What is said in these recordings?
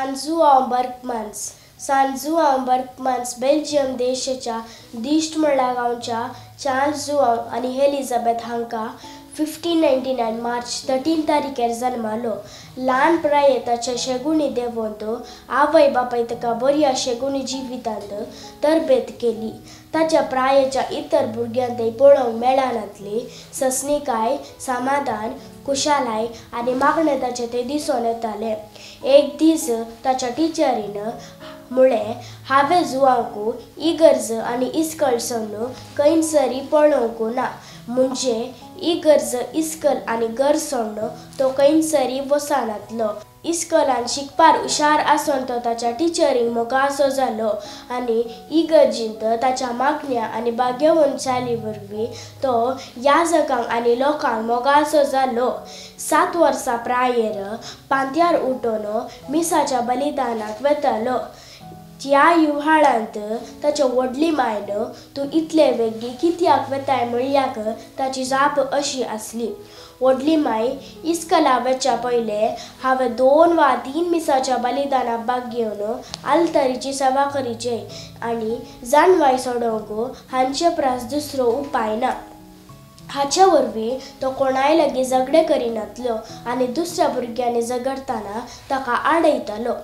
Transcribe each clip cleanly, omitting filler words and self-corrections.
सांजुआव बर्कमन्स Belgium देशाच्या दिश्टमळ्ळा गांवच्या Charles जुआव आणि एलिझाबेथ हांकां 1599 मार्च 13 तारीखेर जल्मालो. ल्हान प्राये ताच्या शेगुणी देवोंत आवय बापाय ताका बऱ्या शेगुणी जिवितांत तरबेत केली. ताच्या प्रायेच्या इतर भुरग्यांतय पळोवंक मेळनातली ससणिकाय, समाधान, कुशालाय आनी मागणें ताचें तें दिसून येतालें. एक दीस ताच्या टिचरीन म्हळें, हांवें जुआवंक इगर्ज आनी इस्कल सोडून खंयसरी पळोवंक ना. म्हणजे इगर्ज, इस्कल आनी घर सोडून तो खंयसरी वचनातलो. इस्कलान शिकपार हुशार आसून तो ताच्या टिचरींक मोगासो जालो आनी इगर्जींत ताच्या मागण्या आनी भाग्यवन चाली वरवीं तो याजकांक आनी लोकांक मोगासो जालो. 7 वर्सां प्रायेर पांत्यार उठून मिसाच्या बलिदानाक वेतालो. त्या युहाळांत ताच्या व्हडली मायन तूं इतले बेगी कित्याक वेताय म्हणल्याक ताची जाप अशी आसली. व्हडली माय, इस्कला वेच्या पयलें हांवें 2 वा 3 मिसाच्या बलिदानाक भाग घेवन आल्तारीची सेवा करीचे आनी जानवाय सोडोवंक हांचे प्रास दुसरो उपाय ना. हाच्या वरवीं तो कोणाय लागीं झगडे करिनातलो आनी दुसऱ्या भुरग्यांनी झगडटाना ताका आडयतालो.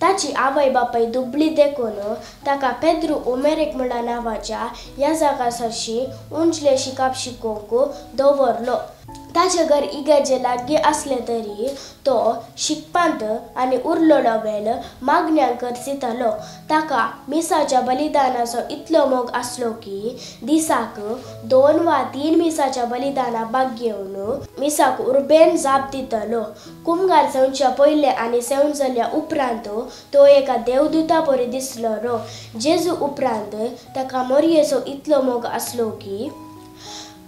ताची आवय बापाय दुबळी देखून ताका पेद्रू उमेरेक म्हणा नांवाच्या ह्या जागा सरशी उंचले शिकाप शिकोवंक दवरलो. ताचें घर इगर्जे लागीं आसलें तरी तो शिकपांत आनी उरलेलो वेळ मागण्यांक करचितालो. ताका मिसाच्या बलिदानाचो इतलो मोग आसलो की दिसाक 2 वा 3 मिसाच्या बलिदानाक भाग घेवन मिसाक उर्बेन जाप दितलो. कुमगार सेवच्या पयलें आनी सेवन जाल्या उपरांत तो एका देवदूता परी दिसलो. जेजू उपरांत ताका मोरयेचो इतलो मोग आसलो की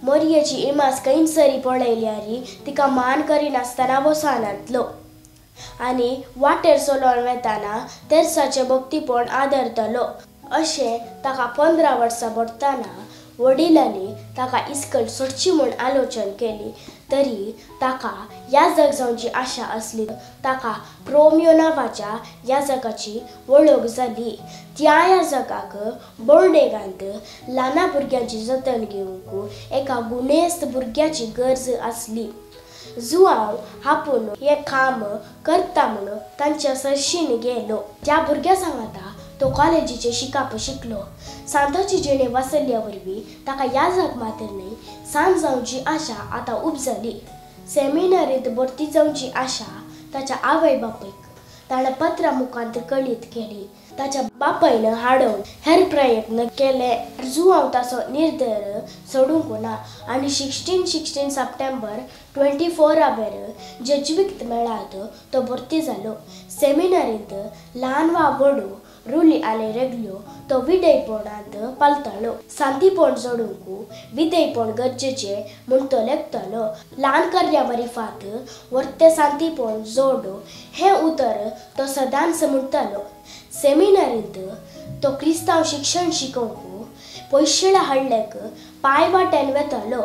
मोरयेची इमास खंयसरी पळयल्यार तिका मान करिनासतना वचनातलो आनी वाटेर चलोन वेताना तेर्साचें भक्तीपण आदरतलो. अशें ताका 15 वर्सां भरतना वडिलांनी ताका इस्कल सोडची म्हूण आलोचन केली. तरी ताका याजक जावची आशा आसली. ताका रोमियो नांवाच्या याजकाची वळख जाली. त्या याजकाक बोर्डेगांत ल्हाना भुरग्यांची जतन घेवंक एका गुणेस्त भुरग्याची गरज आसली. जुआव आपूण हें काम करता म्हूण तांच्या सरशीन गेलो. त्या भुरग्या सांगाता तो कॉलेजीचे शिकाप शिकलो. सांताची जिणे वाचल्या वरवीं ताका याजक मात्र न्हय सांत जावची आशा आतां उपजली. सेमिनरींत भरती जावची आशा ताच्या आवय बापायक ताणें पत्रा मुखांत कळीत केली. ताच्या बापायन हाडून हेर प्रयत्न केले. जुआव ताचो निर्धार सोडूंक ना आनी 16 सप्टेंबर 24 जेजुईत मेळात तो भरती जालो. सेमिनरींत ल्हान वा व्हडू रुली आनी रेगल्यो तो विधेयपणांत पालतालो. सांतीपण जोडूंक विधेयपण गरजेचें म्हूण तो लेखतालो. ल्हान कार्यावरी फाट वर्ते सांतीपण जोड हें उतर तो सदांच म्हणटालो. सेमिनरींत तो क्रिस्तांव शिक्षण शिकोवंक पयशेळे हाडलेक पांय वाटेन वेतालो.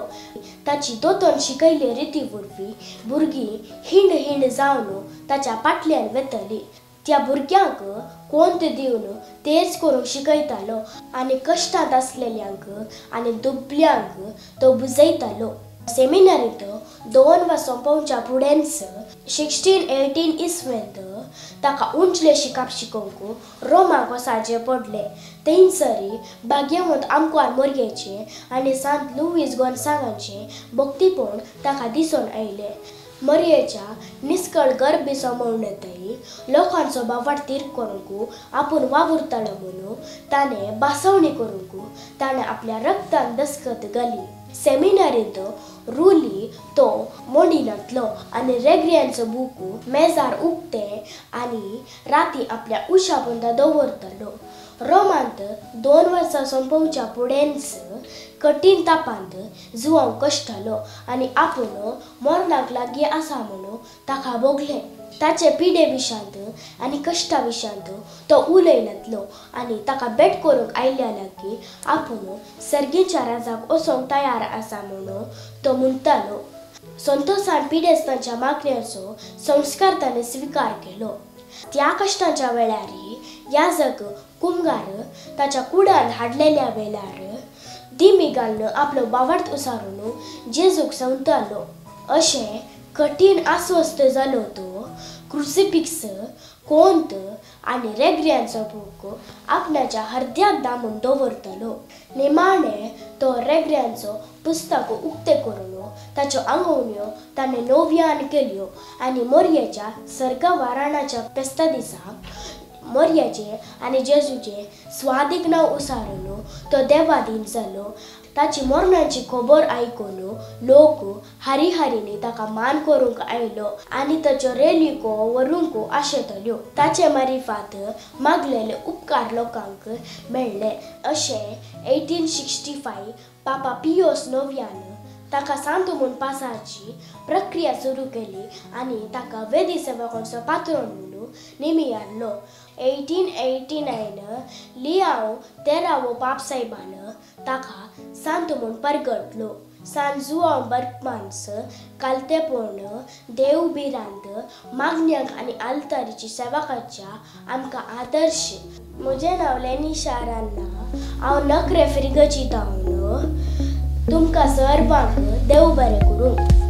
ताची दोतोन शिकयले रिती वरवीं भुरगीं हिंड जावन ताच्या फाटल्यान वेतली. त्या भुरग्यांक कोंत दिवन तेर्च करूंक शिकयतालो आनी कश्टांत आसलेल्यांक आनी दुबल्यांक तो बुजयतालो. सेमिनरींत 2 वर्सां सोंपोवच्या फुडेंच 1618 इसवेंत ताका उंचले शिकाप शिकोवंक रोमाक वचाचें पडलें. थंयसरी भाग्यवंत आमकां मोरयेचें आनी सांत लुईस गोन्सागाचें भक्तीपण ताका दिसून आयलें. मोरयेच्या निस्कळ गर्भी समोवणेंतय लोकांचो बावाट तीर करूंक आपूण वावुरतालो म्हणून ताणें बासवणी करूंक ताणें आपल्या रक्तान दस्खत घाली. सेमिनरींत रुली तो मोडिनातलो आनी रेगऱ्यांचो बूक मेजार उक्तें आनी राती आपल्या उशा पोंदा दवरतालो. रोमांत 2 वर्सां सोंपोवच्या फुडेंच कठीण तापांत जुआव कश्टालो आनी आपूण मरणाक लागीं आसा म्हणून ताका भोगलें. ताचे पिडे विशांत आनी कश्टा विशांत तो उलयनातलो आनी ताका भेट करूंक आयल्या लागीं आपूण सर्गेच्या राजाक वचोंक तयार आसा म्हणून तो म्हणटालो. संतोशान पिडेस्तांच्या मागण्यांचो संस्कार ताणें स्विकार केलो. त्या कष्टाच्या वेळारी या जग कुंभार ताच्या कुडान हाडलेल्या वेळार दिमी घालून आपलो बावडत उसारून जेजूक संवतालो. अशें कठीण आस्वस्थ जालो तो क्रुसिफिक्स कोंत आनी रेगऱ्यांचो बूक आपणाच्या हृदयाक दामून दवरतलो. निमाणे तो रेगऱ्यांचो पुस्तक उक्ते करून ताच्यो आंगवण्यो ताणें नव्यान केल्यो आनी मोरयेच्या सर्गवाराणाच्या पेस्ता दिसा मोरयाचे आनी जेजूचे स्वादीक नांव उसारून तो देवाधीन जालो. ताची मरणाची खबर आयकून लोक हारी ताका मान करूंक आयलो आनी ताच्यो रेलीको व्हरूंक आशेतल्यो. ताचे मारिफात मागलेले उपकार लोकांक मेळ्ळे. अशें 1865 पापा पियोस 9 ताका सांत म्हूण पासाची प्रक्रिया सुरू केली आनी ताका वेदी सेवकांचो पात्रोन म्हणून नेमी हाडलो. 1889 लियाओ 13वो पाप साहेबान ताका सांत म्हूण परगटलो. सान जुआंव बर्कमान्स कालतेपूर्ण देवबिरांत मागण्यांक आनी आल्तारीची सेवकाच्या आमकां आदर्श. म्हजें नांव लेनी शारान्ना. हांव नखरे फ्रिगची तावन तुमकां सर्वांक देव बरें करूं.